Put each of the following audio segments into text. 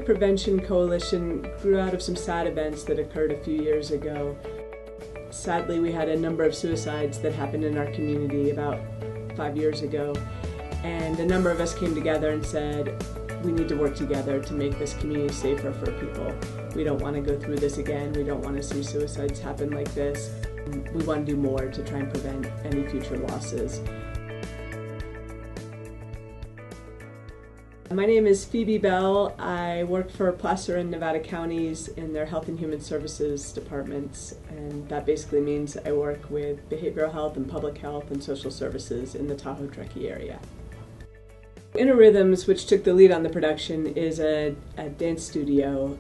Suicide Prevention Coalition grew out of some sad events that occurred a few years ago. Sadly, we had a number of suicides that happened in our community about 5 years ago, and a number of us came together and said, we need to work together to make this community safer for people. We don't want to go through this again. We don't want to see suicides happen like this. We want to do more to try and prevent any future losses. My name is Phoebe Bell. I work for Placer and Nevada counties in their Health and Human Services departments, and that basically means I work with behavioral health and public health and social services in the Tahoe Truckee area. InnerRythms, which took the lead on the production, is a dance studio,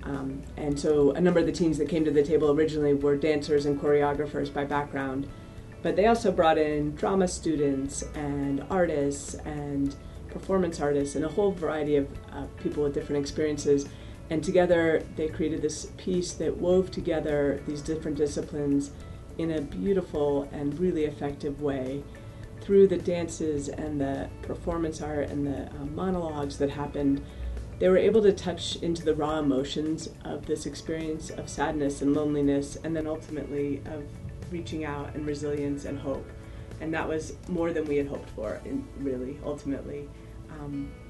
and so a number of the teams that came to the table originally were dancers and choreographers by background, but they also brought in drama students and artists and performance artists and a whole variety of people with different experiences, and together they created this piece that wove together these different disciplines in a beautiful and really effective way. Through the dances and the performance art and the monologues that happened, they were able to touch into the raw emotions of this experience of sadness and loneliness, and then ultimately of reaching out and resilience and hope. And that was more than we had hoped for, really, ultimately.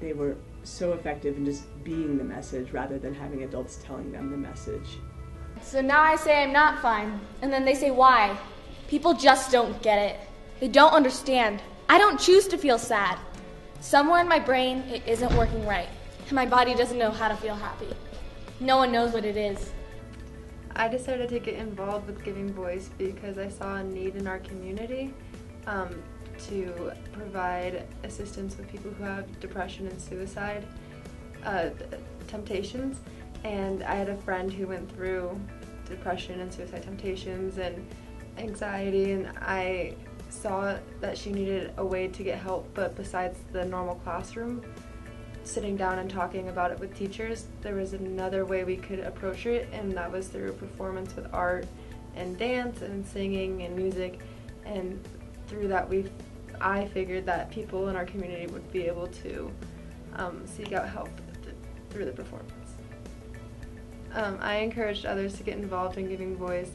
They were so effective in just being the message rather than having adults telling them the message. So now I say I'm not fine, and then they say why. People just don't get it. They don't understand. I don't choose to feel sad. Somewhere in my brain, it isn't working right, and my body doesn't know how to feel happy. No one knows what it is. I decided to get involved with Giving Voice because I saw a need in our community to provide assistance with people who have depression and suicide temptations. And I had a friend who went through depression and suicide temptations and anxiety, and I saw that she needed a way to get help, but besides the normal classroom, sitting down and talking about it with teachers, there was another way we could approach it, and that was through performance with art and dance and singing and music. And through that I figured that people in our community would be able to seek out help through the performance. I encouraged others to get involved in Giving Voice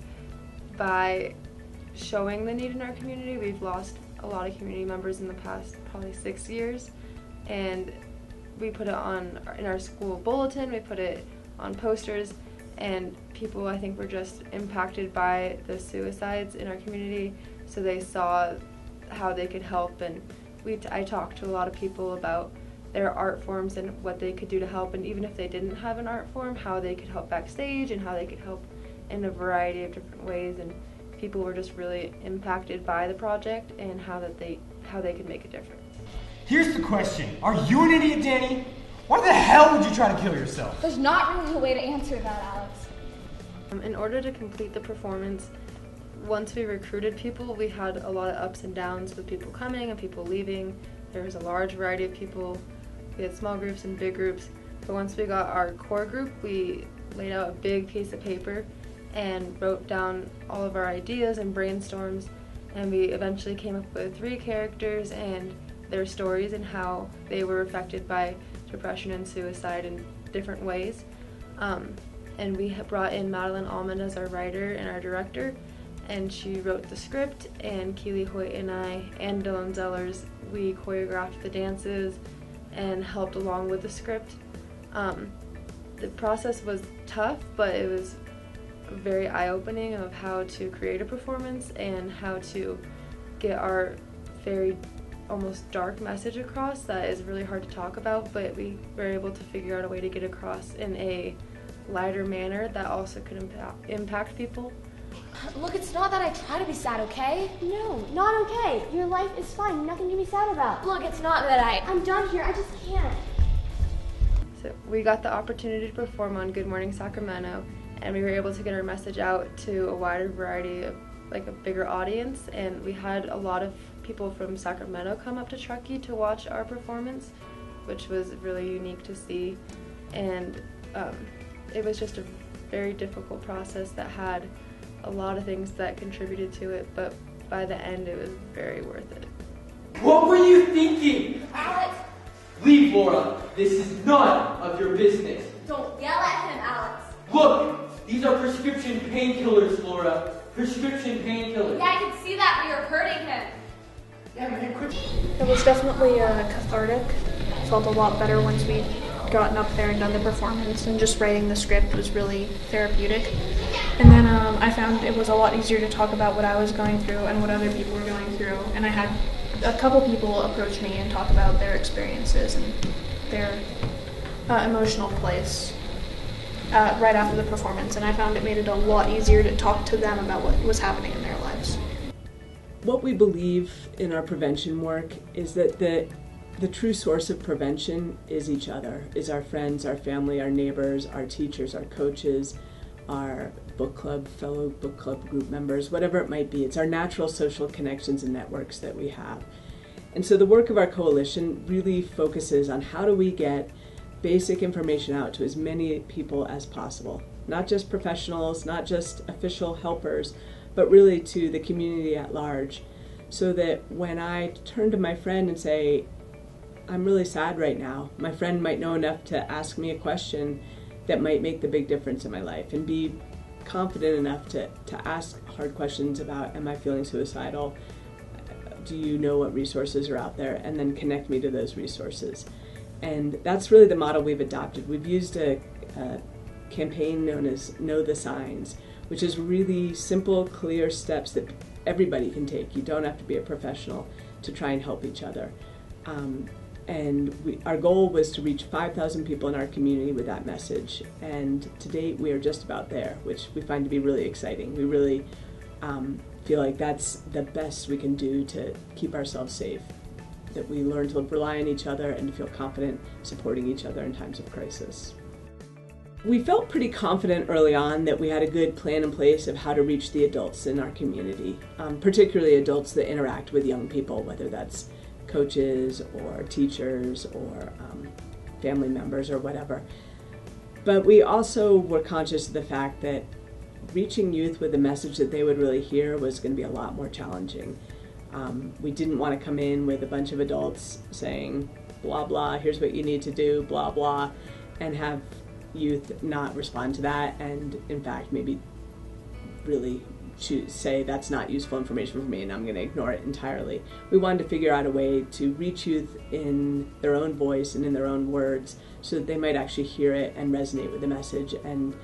by showing the need in our community. We've lost a lot of community members in the past probably 6 years, and we put it in our school bulletin, we put it on posters, and people, I think, were just impacted by the suicides in our community, so they saw how they could help. And I talked to a lot of people about their art forms and what they could do to help, and even if they didn't have an art form, how they could help backstage and how they could help in a variety of different ways. And people were just really impacted by the project and how they could make a difference. Here's the question. Are you an idiot, Danny? Why the hell would you try to kill yourself? There's not really a way to answer that, Alex. In order to complete the performance, once we recruited people, we had a lot of ups and downs with people coming and people leaving. There was a large variety of people. We had small groups and big groups. But once we got our core group, we laid out a big piece of paper and wrote down all of our ideas and brainstorms, and we eventually came up with 3 characters and their stories and how they were affected by depression and suicide in different ways. And we brought in Madeline Almond as our writer and our director, and she wrote the script, and Keely Hoyt and I and Dylan Zellers, we choreographed the dances and helped along with the script. The process was tough, but it was very eye-opening of how to create a performance and how to get our very almost dark message across that is really hard to talk about, but we were able to figure out a way to get across in a lighter manner that also could impact people. Look, it's not that I try to be sad, okay? No, not okay. Your life is fine. Nothing to be sad about. Look, it's not that I'm done here. I just can't. So we got the opportunity to perform on Good Morning Sacramento, and we were able to get our message out to a wider variety of, like, a bigger audience, and we had a lot of people from Sacramento come up to Truckee to watch our performance, which was really unique to see. And it was just a very difficult process that had a lot of things that contributed to it, but by the end it was very worth it. What were you thinking? Alex! Leave, Laura. This is none of your business. Don't yell Look! These are prescription painkillers, Flora. Prescription painkillers. Yeah, I can see that, but you're hurting him. Yeah, man, quit. It was definitely cathartic. I felt a lot better once we'd gotten up there and done the performance, and just writing the script was really therapeutic. And then I found it was a lot easier to talk about what I was going through and what other people were going through. And I had a couple people approach me and talk about their experiences and their emotional place right after the performance. And I found it made it a lot easier to talk to them about what was happening in their lives. What we believe in our prevention work is that the true source of prevention is each other, is our friends, our family, our neighbors, our teachers, our coaches, our book club, fellow book club group members, whatever it might be. It's our natural social connections and networks that we have. And so the work of our coalition really focuses on how do we get basic information out to as many people as possible, not just professionals, not just official helpers, but really to the community at large, so that when I turn to my friend and say, I'm really sad right now, my friend might know enough to ask me a question that might make the big difference in my life, and be confident enough to ask hard questions about, am I feeling suicidal? Do you know what resources are out there? And then connect me to those resources. And that's really the model we've adopted. We've used a campaign known as Know the Signs, which is really simple, clear steps that everybody can take. You don't have to be a professional to try and help each other. Our goal was to reach 5,000 people in our community with that message. And to date, we are just about there, which we find to be really exciting. We really feel like that's the best we can do to keep ourselves safe, that we learn to rely on each other and to feel confident supporting each other in times of crisis. We felt pretty confident early on that we had a good plan in place of how to reach the adults in our community, particularly adults that interact with young people, whether that's coaches or teachers or family members or whatever. But we also were conscious of the fact that reaching youth with a message that they would really hear was going to be a lot more challenging. We didn't want to come in with a bunch of adults saying, blah, blah, here's what you need to do, blah, blah, and have youth not respond to that, and in fact maybe really say that's not useful information for me and I'm going to ignore it entirely. We wanted to figure out a way to reach youth in their own voice and in their own words so that they might actually hear it and resonate with the message and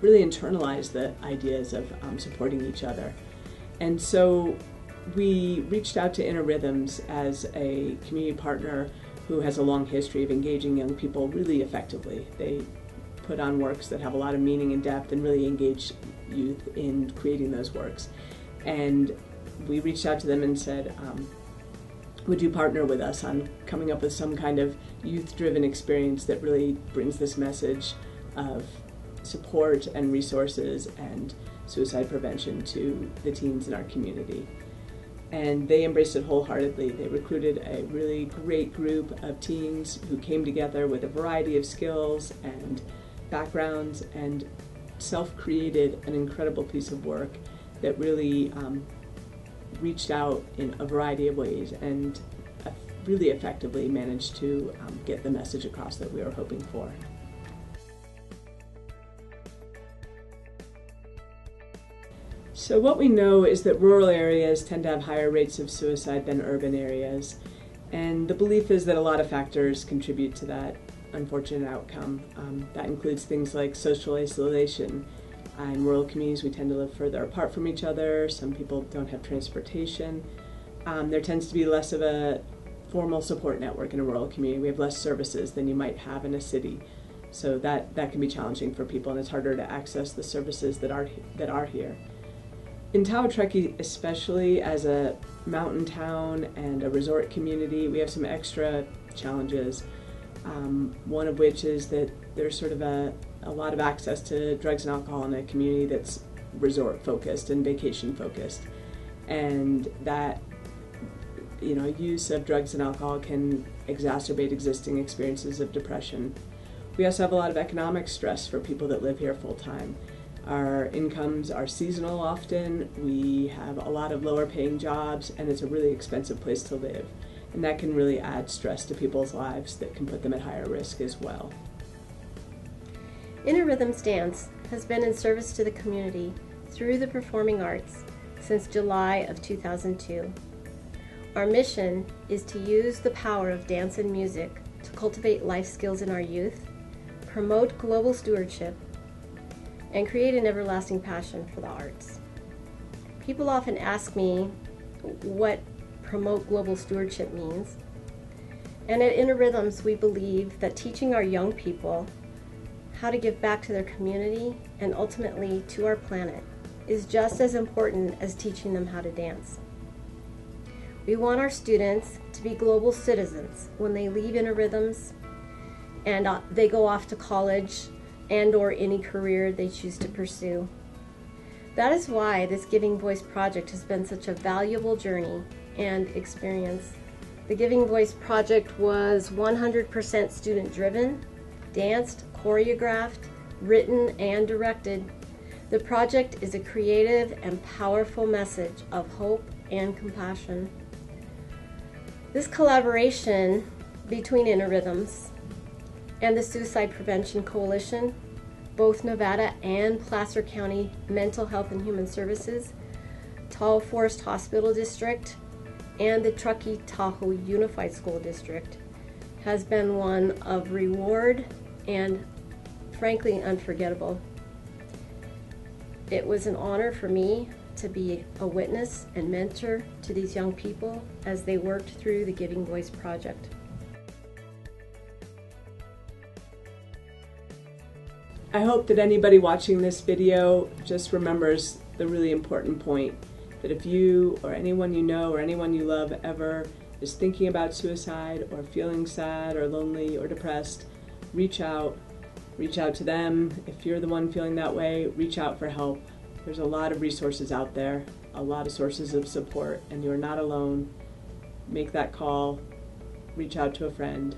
really internalize the ideas of supporting each other. And so we reached out to InnerRythms as a community partner who has a long history of engaging young people really effectively. They put on works that have a lot of meaning and depth and really engage youth in creating those works. And we reached out to them and said, would you partner with us on coming up with some kind of youth-driven experience that really brings this message of support and resources and suicide prevention to the teens in our community? And they embraced it wholeheartedly. They recruited a really great group of teens who came together with a variety of skills and backgrounds and self-created an incredible piece of work that really reached out in a variety of ways and really effectively managed to get the message across that we were hoping for. So what we know is that rural areas tend to have higher rates of suicide than urban areas, and the belief is that a lot of factors contribute to that unfortunate outcome. That includes things like social isolation. In rural communities, we tend to live further apart from each other. Some people don't have transportation. There tends to be less of a formal support network in a rural community. We have less services than you might have in a city. So that can be challenging for people, and it's harder to access the services that are here. In Truckee, especially as a mountain town and a resort community, we have some extra challenges. One of which is that there's sort of a lot of access to drugs and alcohol in a community that's resort focused and vacation focused, and that use of drugs and alcohol can exacerbate existing experiences of depression. We also have a lot of economic stress for people that live here full time. Our incomes are seasonal often, we have a lot of lower paying jobs, and it's a really expensive place to live. And that can really add stress to people's lives that can put them at higher risk as well. InnerRythms Dance has been in service to the community through the performing arts since July of 2002. Our mission is to use the power of dance and music to cultivate life skills in our youth, promote global stewardship, and create an everlasting passion for the arts. People often ask me what promote global stewardship means. And at InnerRythms, we believe that teaching our young people how to give back to their community and ultimately to our planet is just as important as teaching them how to dance. We want our students to be global citizens when they leave InnerRythms and they go off to college and/or any career they choose to pursue. That is why this Giving Voice project has been such a valuable journey and experience. The Giving Voice project was 100% student-driven, danced, choreographed, written, and directed. The project is a creative and powerful message of hope and compassion. This collaboration between InnerRythms and the Suicide Prevention Coalition, both Nevada and Placer County Mental Health and Human Services, Tall Forest Hospital District, and the Truckee Tahoe Unified School District, has been one of reward and frankly unforgettable. It was an honor for me to be a witness and mentor to these young people as they worked through the Giving Voice project. I hope that anybody watching this video just remembers the really important point, that if you or anyone you know or anyone you love ever is thinking about suicide or feeling sad or lonely or depressed, reach out to them. If you're the one feeling that way, reach out for help. There's a lot of resources out there, a lot of sources of support, and you're not alone. Make that call, reach out to a friend.